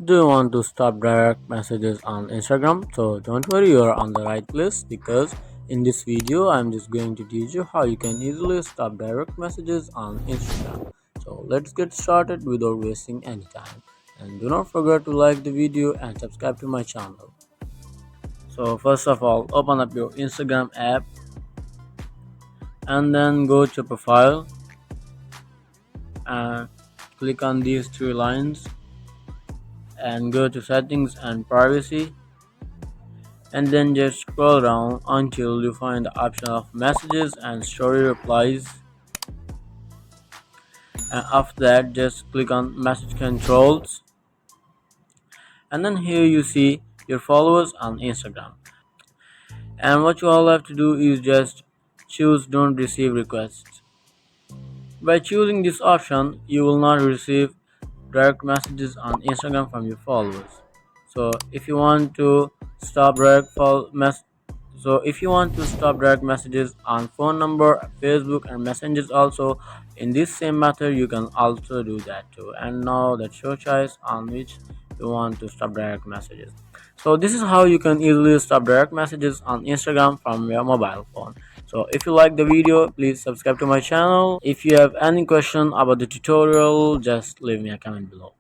Do you want to stop direct messages on Instagram? So don't worry, you're on the right place because in this video I'm just going to teach you how you can easily stop direct messages on Instagram. So let's get started without wasting any time. And do not forget to like the video and subscribe to my channel. So first of all, open up your Instagram app and then go to profile and click on these three lines and go to settings and privacy, and then just scroll down until you find the option of messages and story replies, and after that just click on message controls, and then here you see your followers on Instagram, and what you all have to do is just choose don't receive requests. By choosing this option you will not receive direct messages on Instagram from your followers. So if you want to stop direct stop direct messages on phone number, Facebook and messages also, in this same method you can also do that too. And now that's your choice on which you want to stop direct messages. So this is how you can easily stop direct messages on Instagram from your mobile phone. So if you like the video, please subscribe to my channel. If you have any question about the tutorial, just leave me a comment below.